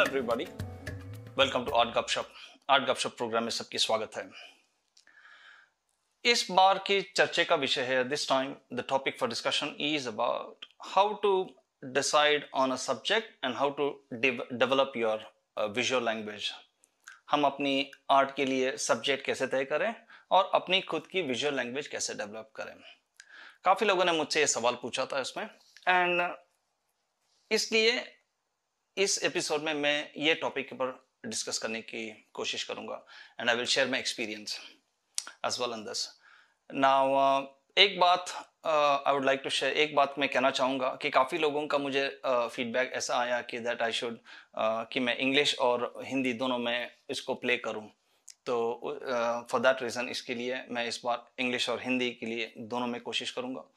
Everybody, welcome to art गपशप। Art गपशप programme में सबकी स्वागत है। इस बार की चर्चा का विषय है, this time the topic for discussion is about how to decide on a subject and how to develop your visual language. हम अपनी आर्ट के लिए सब्जेक्ट कैसे तय करें और अपनी खुद की विजुअल लैंग्वेज कैसे डेवलप करें। काफी लोगों ने मुझसे ये सवाल पूछा था इसमें, एंड इसलिए इस एपिसोड में मैं ये टॉपिक पर डिस्कस करने की कोशिश करूंगा and I will share my experience as well in this. Now एक बात I would like to share, एक बात मैं कहना चाहूँगा कि काफ़ी लोगों का मुझे फीडबैक ऐसा आया कि दैट आई शुड कि मैं इंग्लिश और हिंदी दोनों में इसको प्ले करूँ। तो फॉर दैट रीज़न इसके लिए मैं इस बार इंग्लिश और हिंदी के लिए दोनों में कोशिश करूँगा।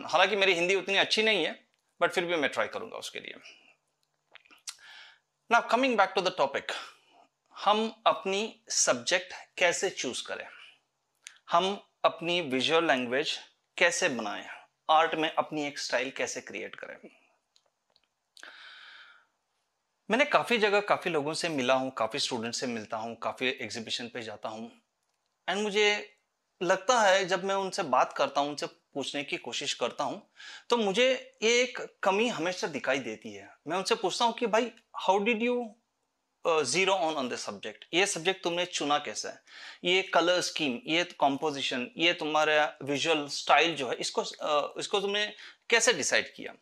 हालांकि मेरी हिंदी उतनी अच्छी नहीं है, बट फिर भी मैं ट्राई करूँगा उसके लिए। Now coming back to the topic, हम अपनी सब्जेक्ट कैसे चूज करें, हम अपनी विजुअल लैंग्वेज कैसे बनाएं, आर्ट में अपनी एक स्टाइल कैसे क्रिएट करें। मैंने काफी जगह काफी लोगों से मिला हूं, काफी स्टूडेंट से मिलता हूं, काफी एग्जीबिशन पे जाता हूं, एंड मुझे लगता है जब मैं उनसे बात करता हूं, उनसे पूछने की कोशिश करता हूं, तो मुझे ये एक कमी हमेशा दिखाई देती है। मैं उनसे पूछता हूं कि भाई how did you zero on the subject, ये सब्जेक्ट तुमने चुना कैसे है, ये कलर स्कीम, ये कॉम्पोजिशन, ये तुम्हारा विजुअल स्टाइल जो है, इसको तुमने कैसे डिसाइड किया।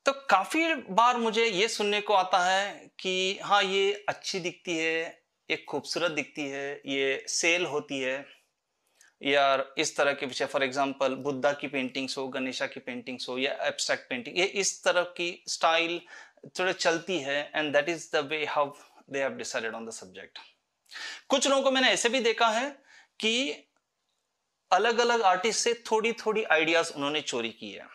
तो काफी बार मुझे ये सुनने को आता है कि हाँ ये अच्छी दिखती है, ये खूबसूरत दिखती है, ये सेल होती है, या इस तरह के विषय, फॉर एग्जांपल बुद्धा की पेंटिंग्स हो, गणेशा की पेंटिंग्स हो, या एब्स्ट्रैक्ट पेंटिंग, ये इस तरह की स्टाइल थोड़ा चलती है, and that is the way how they have decided on the subject. कुछ लोगों को मैंने ऐसे भी देखा है कि अलग अलग आर्टिस्ट से थोड़ी थोड़ी आइडियाज उन्होंने चोरी की है।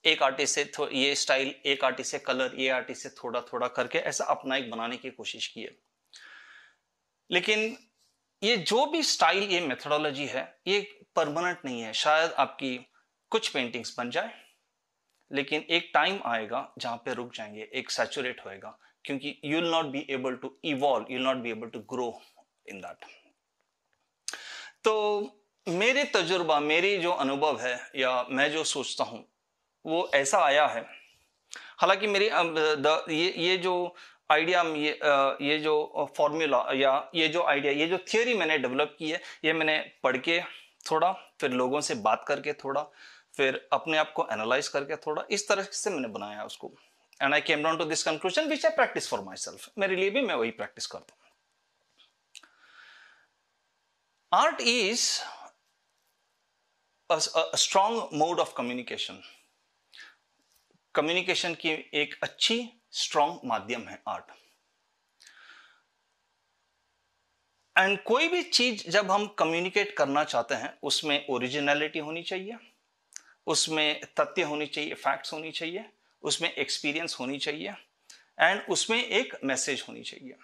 एक आर्टिस्ट से ये स्टाइल, एक आर्टिस्ट से कलर, ये आर्टिस्ट से थोड़ा थोड़ा करके ऐसा अपना एक बनाने की कोशिश की है। लेकिन ये जो भी स्टाइल, ये मेथोडोलॉजी है, ये परमानेंट नहीं है। शायद आपकी कुछ पेंटिंग्स बन जाए, लेकिन एक टाइम आएगा जहां पे रुक जाएंगे, एक सैचुरेट होएगा, क्योंकि you will not be able to evolve, you will not be able to grow in that. तो मेरे तजुर्बा, मेरी जो अनुभव है या मैं जो सोचता हूं वो ऐसा आया है। हालांकि मेरी ये जो आइडिया, ये जो फॉर्मूला या ये जो आइडिया, ये जो थियोरी मैंने डेवलप की है, ये मैंने पढ़ के थोड़ा, फिर लोगों से बात करके थोड़ा, फिर अपने आप को एनालाइज करके थोड़ा, इस तरह से मैंने बनाया उसको, and I came down to this conclusion which I practice for myself. मेरे लिए भी मैं वही प्रैक्टिस करता हूं। Art is a strong mode of communication. Communication की एक अच्छी स्ट्रॉन्ग माध्यम है आर्ट। एंड कोई भी चीज जब हम कम्युनिकेट करना चाहते हैं, उसमें ओरिजिनलिटी होनी चाहिए, उसमें तथ्य होनी चाहिए, फैक्ट्स होनी चाहिए, उसमें एक्सपीरियंस होनी चाहिए, एंड उसमें एक मैसेज होनी चाहिए।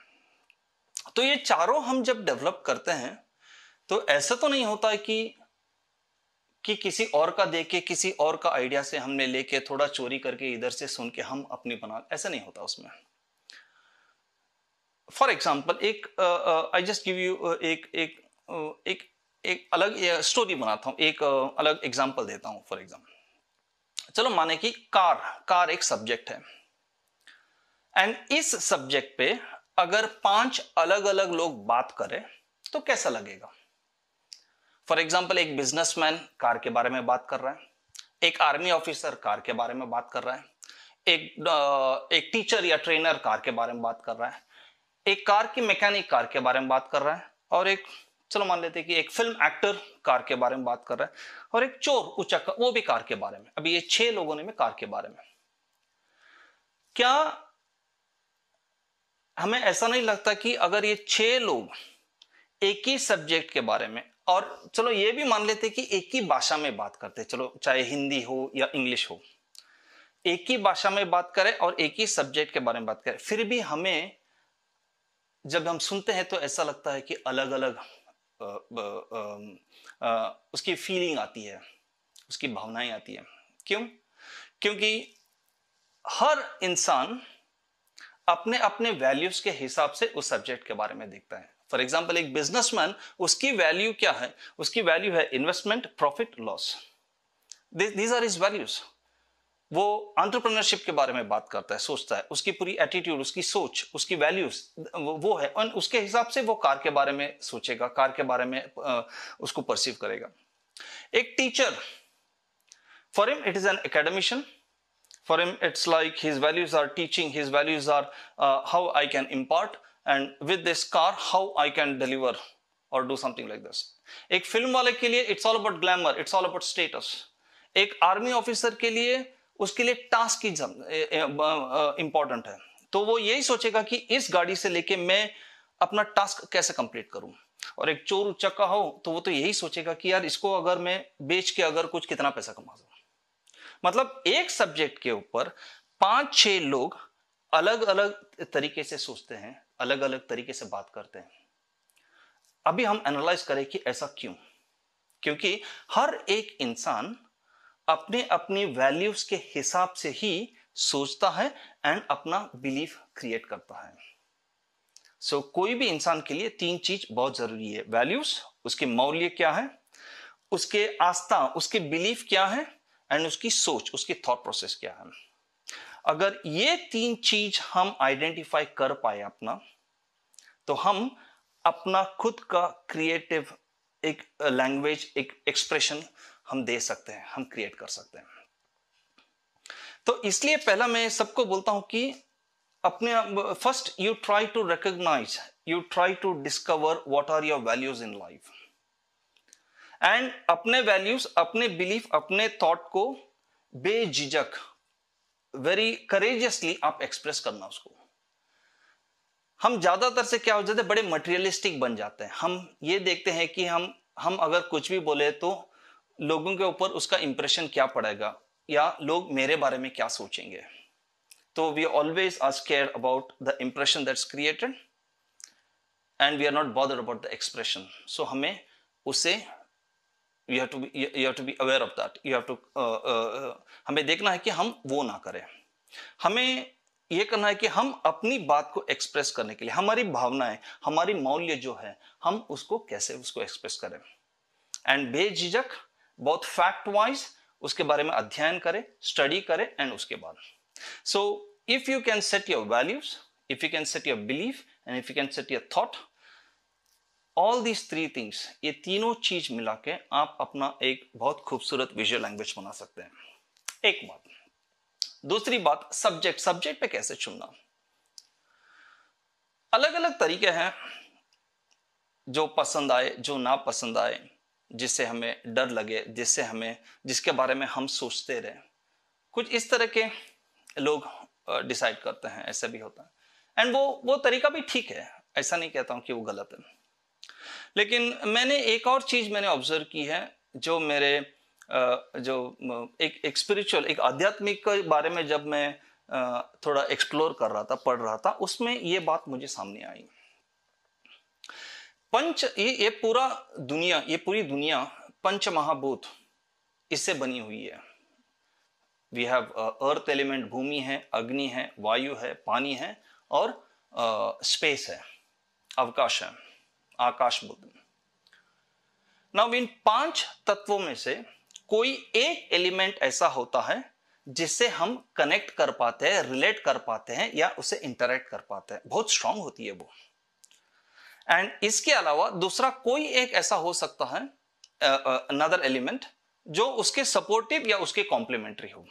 तो ये चारों हम जब डेवलप करते हैं, तो ऐसा तो नहीं होता है कि किसी और का देख के, किसी और का आइडिया से हमने लेके थोड़ा चोरी करके इधर से सुन के हम अपनी बना, ऐसा नहीं होता उसमें। फॉर एग्जाम्पल, एक आई जस्ट गिव यू एक अलग स्टोरी बनाता हूं, एक अलग एग्जाम्पल देता हूं। फॉर एग्जाम्पल, चलो माने कि कार एक सब्जेक्ट है, एंड इस सब्जेक्ट पे अगर 5 अलग अलग लोग बात करें तो कैसा लगेगा। फॉर एग्जाम्पल, एक बिजनेसमैन कार के बारे में बात कर रहा है, एक आर्मी ऑफिसर कार के बारे में बात कर रहा है, एक टीचर या ट्रेनर कार के बारे में बात कर रहा है, एक कार की मैकेनिक कार के बारे में बात कर रहा है, और एक, चलो मान लेते हैं कि एक फिल्म एक्टर कार के बारे में बात कर रहा है, और एक चोर उचक्का, वो भी कार के बारे में। अभी ये 6 लोगों ने में कार के बारे में। क्या हमें ऐसा नहीं लगता कि अगर ये 6 लोग एक ही सब्जेक्ट के बारे में, और चलो ये भी मान लेते कि एक ही भाषा में बात करते, चलो चाहे हिंदी हो या इंग्लिश हो, एक ही भाषा में बात करें और एक ही सब्जेक्ट के बारे में बात करें, फिर भी हमें जब हम सुनते हैं तो ऐसा लगता है कि अलग अलग उसकी फीलिंग आती है, उसकी भावनाएं आती है। क्यों? क्योंकि हर इंसान अपने अपने वैल्यूज के हिसाब से उस सब्जेक्ट के बारे में देखता है। फॉर एग्जाम्पल एक बिजनेसमैन, उसकी वैल्यू क्या है? उसकी वैल्यू है investment, profit, loss. These are his values. वो एंटरप्रेन्योरशिप के बारे में बात करता है, सोचता है, उसकी पूरी एटीट्यूड, उसकी सोच, उसकी वैल्यूज वो है, और उसके हिसाब से वो कार के बारे में सोचेगा, कार के बारे में उसको परसीव करेगा। एक teacher, for him it is an academician, for him it's like his values are teaching, his values are how I can impart, and with this car how I can deliver or do something like this. एक film वाले के लिए it's all about glamour, it's all about status. एक army officer के लिए, उसके लिए task की इंपॉर्टेंट है, तो वो यही सोचेगा कि इस गाड़ी से लेके मैं अपना टास्क कैसे कंप्लीट करूं। और एक चोर उचक्का हो तो वो तो यही सोचेगा कि यार इसको अगर मैं बेच के अगर कुछ कितना पैसा कमा सकूं। मतलब एक सब्जेक्ट के ऊपर 5-6 लोग अलग अलग तरीके से सोचते हैं, अलग अलग तरीके से बात करते हैं। अभी हम एनालाइज करें कि ऐसा क्यों? क्योंकि हर एक इंसान अपने अपनी वैल्यूज के हिसाब से ही सोचता है एंड अपना बिलीफ क्रिएट करता है। सो कोई भी इंसान के लिए 3 चीज बहुत जरूरी है: वैल्यूज, उसके मौल्य क्या है, उसके आस्था, उसके बिलीफ क्या है, एंड उसकी सोच, उसकी थॉट प्रोसेस क्या है। अगर ये 3 चीज हम आइडेंटिफाई कर पाए अपना, तो हम अपना खुद का क्रिएटिव एक लैंग्वेज, एक एक्सप्रेशन हम दे सकते हैं, हम क्रिएट कर सकते हैं। तो इसलिए पहला मैं सबको बोलता हूं कि अपने first you try to recognize, you try to discover what are your values in life, and अपने वैल्यूज, अपने बिलीफ, अपने थॉट को बेझिझक, वेरी करेजियसली आप एक्सप्रेस करना उसको। हम ज्यादातर से क्या हो जाते हैं, बड़े मटेरियलिस्टिक बन जाते हैं। हम ये देखते हैं कि हम अगर कुछ भी बोले तो लोगों के ऊपर उसका इंप्रेशन क्या पड़ेगा, या लोग मेरे बारे में क्या सोचेंगे। तो we always are scared about the impression that's created, and we are not bothered about the expression. So हमें उसे you have to be aware of that. You have to हमें देखना है कि हम वो ना करें। हमें ये करना है कि हम अपनी बात को एक्सप्रेस करने के लिए, हमारी भावनाएं, हमारी मौल्य जो है, हम उसको कैसे उसको एक्सप्रेस करें, एंड बेझिझक, बहुत फैक्ट वाइज उसके बारे में अध्ययन करें, स्टडी करें, एंड उसके बाद so if you can set your values, if you can set your belief, and if you can set your thought, all these 3 things, ये तीनों चीज मिला के आप अपना एक बहुत खूबसूरत विजुअल लैंग्वेज बना सकते हैं। एक बात। दूसरी बात, सब्जेक्ट पे कैसे चुनना। अलग अलग तरीके हैं, जो पसंद आए, जो ना पसंद आए, जिससे हमें डर लगे, जिसके बारे में हम सोचते रहे। कुछ इस तरह के लोग डिसाइड करते हैं, ऐसा भी होता है, एंड वो तरीका भी ठीक है, ऐसा नहीं कहता हूं कि वो गलत है। लेकिन मैंने एक और चीज मैंने ऑब्जर्व की है, जो मेरे जो एक स्पिरिचुअल, एक आध्यात्मिक के बारे में जब मैं थोड़ा एक्सप्लोर कर रहा था, पढ़ रहा था, उसमें ये बात मुझे सामने आई। ये पूरी दुनिया पंच महाभूत इससे बनी हुई है। वी हैव अर्थ एलिमेंट, भूमि है, अग्नि है, वायु है, पानी है, और स्पेस है, अवकाश है, आकाश बुद्ध। नाउ इन 5 तत्वों में से कोई एक एलिमेंट ऐसा होता है जिससे हम कनेक्ट कर पाते हैं, रिलेट कर पाते हैं, या उससे इंटरेक्ट कर पाते हैं, बहुत स्ट्रांग होती है वो। एंड इसके अलावा दूसरा कोई एक ऐसा हो सकता है, अनदर एलिमेंट, जो उसके सपोर्टिव या उसके कॉम्प्लीमेंट्री हो।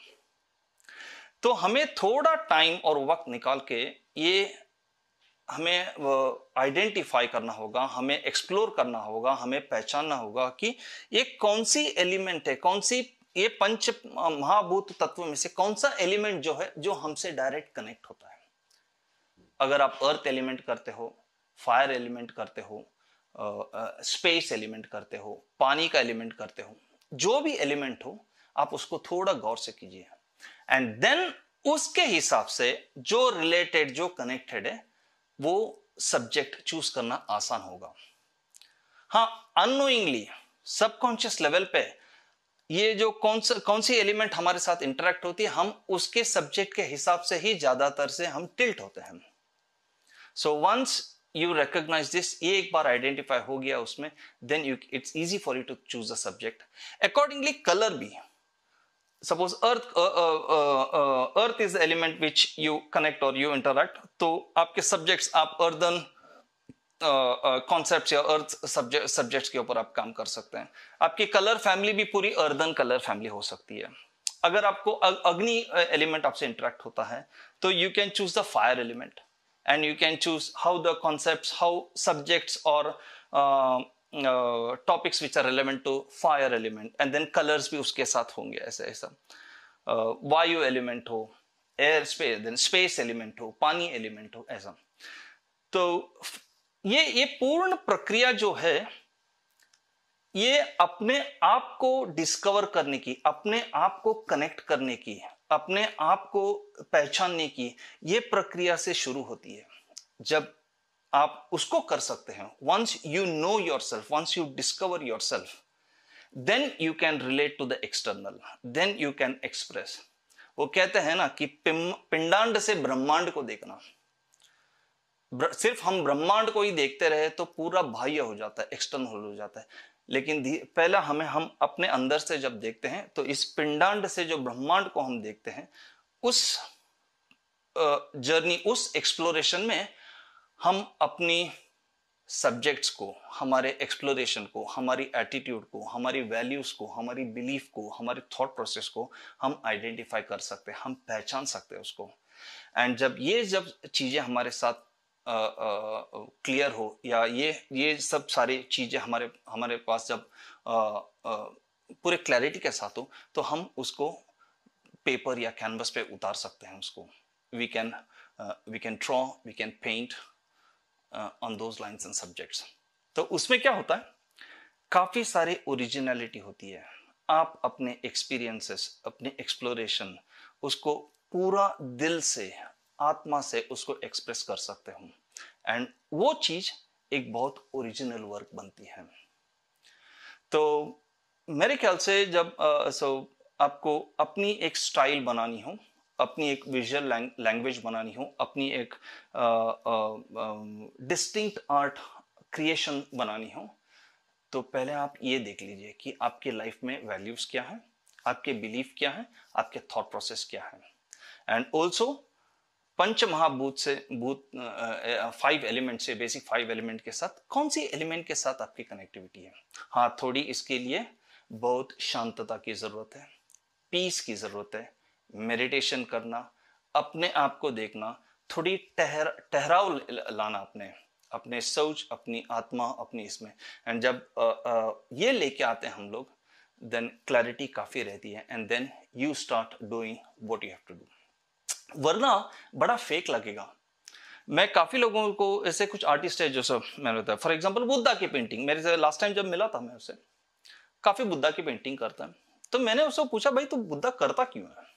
तो हमें थोड़ा टाइम और वक्त निकाल के ये हमें आइडेंटिफाई करना होगा, हमें एक्सप्लोर करना होगा, हमें पहचानना होगा कि ये कौन सी एलिमेंट है, कौन सी ये पंच महाभूत तत्व में से कौन सा एलिमेंट जो है, जो हमसे डायरेक्ट कनेक्ट होता है। अगर आप अर्थ एलिमेंट करते हो, फायर एलिमेंट करते हो, स्पेस एलिमेंट करते हो, पानी का एलिमेंट करते हो, जो भी एलिमेंट हो, आप उसको थोड़ा गौर से कीजिए, एंड देन उसके हिसाब से जो रिलेटेड, जो कनेक्टेड है, वो सब्जेक्ट चूज करना आसान होगा। हाँ, अननोइंगली, सबकॉन्शियस लेवल पे ये जो कौन सी एलिमेंट हमारे साथ इंटरेक्ट होती है, हम उसके सब्जेक्ट के हिसाब से ही ज्यादातर से हम टिल्ट होते हैं। So once you recognise this, ये एक बार आइडेंटिफाई हो गया उसमें, then you it's easy for you to choose the subject accordingly. Colour भी, suppose earth is the element which you connect और यू इंटरैक्ट, तो आपके सब्जेक्ट्स, आप अर्दन कॉन्सेप्ट्स या अर्थ सब्जेक्ट्स के ऊपर आप काम कर सकते हैं. आपकी कलर फैमिली भी पूरी अर्दन कलर फैमिली हो सकती है. अगर आपको अग्नि एलिमेंट आपसे इंटरेक्ट होता है तो you can choose the fire element, and you can choose how the concepts, how subjects और topics which are relevant to fire element, and then colours भी उसके साथ होंगे. ऐसा ऐसा वायु एलिमेंट हो, air space, then space element हो, पानी एलिमेंट हो, ऐसा. तो ये पूर्ण प्रक्रिया जो है, ये अपने आप को डिस्कवर करने की, अपने आप को कनेक्ट करने की, अपने आप को पहचानने की, ये प्रक्रिया से शुरू होती है. जब आप उसको कर सकते हैं, once you know yourself, once you discover yourself, then you can relate to the external, then you can express. वो कहते हैं ना कि पिंडांड से ब्रह्मांड को देखना. सिर्फ हम ब्रह्मांड को ही देखते रहे तो पूरा बाह्य हो जाता है, एक्सटर्नल हो जाता है. लेकिन पहला हम अपने अंदर से जब देखते हैं, तो इस पिंडांड से जो ब्रह्मांड को हम देखते हैं, उस जर्नी, उस एक्सप्लोरेशन में हम अपनी सब्जेक्ट्स को, हमारे एक्सप्लोरेशन को, हमारी एटीट्यूड को, हमारी वैल्यूज को, हमारी बिलीफ को, हमारी थॉट प्रोसेस को हम आइडेंटिफाई कर सकते हैं, हम पहचान सकते हैं उसको. एंड जब चीजें हमारे साथ क्लियर हो, या ये सब सारी चीजें हमारे पास जब पूरे क्लैरिटी के साथ हो, तो हम उसको पेपर या कैनवस पे उतार सकते हैं. उसको we can draw, we can paint on those lines and subjects. तो उसमें क्या होता है, काफी सारी ओरिजिनलिटी होती है. आप अपने एक्सपीरियंसेस, अपने एक्सप्लोरेशन, उसको पूरा दिल से, आत्मा से उसको एक्सप्रेस कर सकते हो, एंड वो चीज एक बहुत ओरिजिनल वर्क बनती है. तो मेरे ख्याल से जब आपको अपनी एक स्टाइल बनानी हो, अपनी एक विजुअल लैंग्वेज बनानी हो, अपनी एक डिस्टिंक्ट आर्ट क्रिएशन बनानी हो, तो पहले आप ये देख लीजिए कि आपके लाइफ में वैल्यूज क्या है, आपके बिलीफ क्या है, आपके थॉट प्रोसेस क्या है. एंड ऑल्सो पंच महाभूत से, 5 एलिमेंट से, बेसिक 5 एलिमेंट के साथ कौन सी एलिमेंट के साथ आपकी कनेक्टिविटी है. हाँ, थोड़ी इसके लिए बहुत शांतता की जरूरत है, पीस की जरूरत है, मेडिटेशन करना, अपने आप को देखना, थोड़ी ठहराव लाना अपने सोच, अपनी आत्मा, अपनी इसमें. एंड जब ये लेके आते हैं हम लोग, देन क्लैरिटी काफी रहती है, and then you start doing what you have to do. वरना बड़ा फेक लगेगा. मैं काफी लोगों को, ऐसे कुछ आर्टिस्ट है जो सब मैंने बताया, फॉर एग्जांपल बुद्धा की पेंटिंग, मेरे से लास्ट टाइम जब मिला था मैं उससे, काफी बुद्धा की पेंटिंग करता है. तो मैंने उससे पूछा, भाई तू बुद्धा करता क्यों है?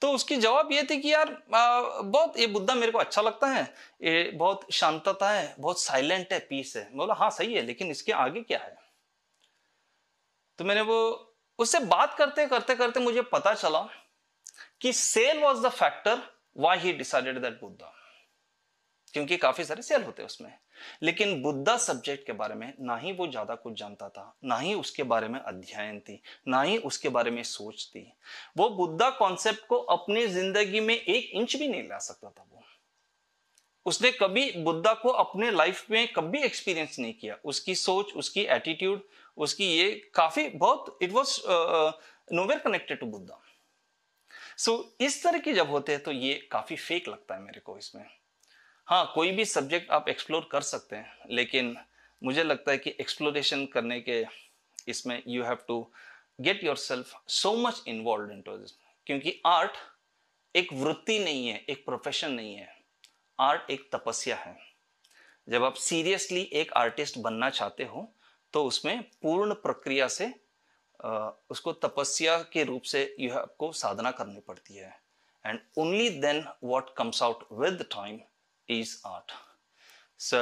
तो उसकी जवाब ये थी कि यार बहुत ये बुद्धा मेरे को अच्छा लगता है, ये बहुत शांतता है, बहुत साइलेंट है, पीस है. बोला हाँ सही है, लेकिन इसके आगे क्या है? तो मैंने वो उससे बात करते करते मुझे पता चला कि sale was the factor why he decided that Buddha. क्योंकि काफी सारे सेल होते हैं उसमें, लेकिन बुद्धा सब्जेक्ट के बारे में ना ही वो ज्यादा कुछ जानता था, ना ही उसके बारे में अध्ययन थी, ना ही उसके बारे में सोच थी. वो बुद्धा कॉन्सेप्ट को अपनी जिंदगी में 1 इंच भी नहीं ला सकता था. उसने कभी बुद्धा को अपने लाइफ में कभी एक्सपीरियंस नहीं किया. उसकी सोच, उसकी एटीट्यूड, उसकी ये काफी बहुत, it was nowhere connected to Buddha. So इस तरह की जब होते हैं तो ये काफी फेक लगता है मेरे को इसमें. हाँ, कोई भी सब्जेक्ट आप एक्सप्लोर कर सकते हैं, लेकिन मुझे लगता है कि एक्सप्लोरेशन करने के इसमें you have to get yourself so much involve into this. क्योंकि आर्ट एक वृत्ति नहीं है, एक प्रोफेशन नहीं है. आर्ट एक तपस्या है. जब आप सीरियसली एक आर्टिस्ट बनना चाहते हो, तो उसमें पूर्ण प्रक्रिया से उसको तपस्या के रूप से आपको साधना करनी पड़ती है. And only then what comes out with time is art. So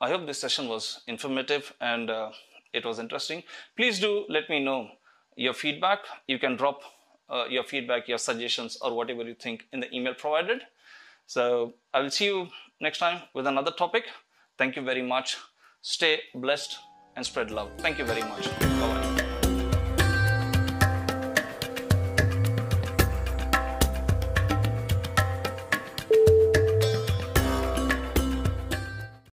I hope this session was informative and it was interesting. Please do let me know your feedback. You can drop your feedback, your suggestions, or whatever you think in the email provided. So I will see you next time with another topic. Thank you very much. Stay blessed and spread love. Thank you very much. Bye bye.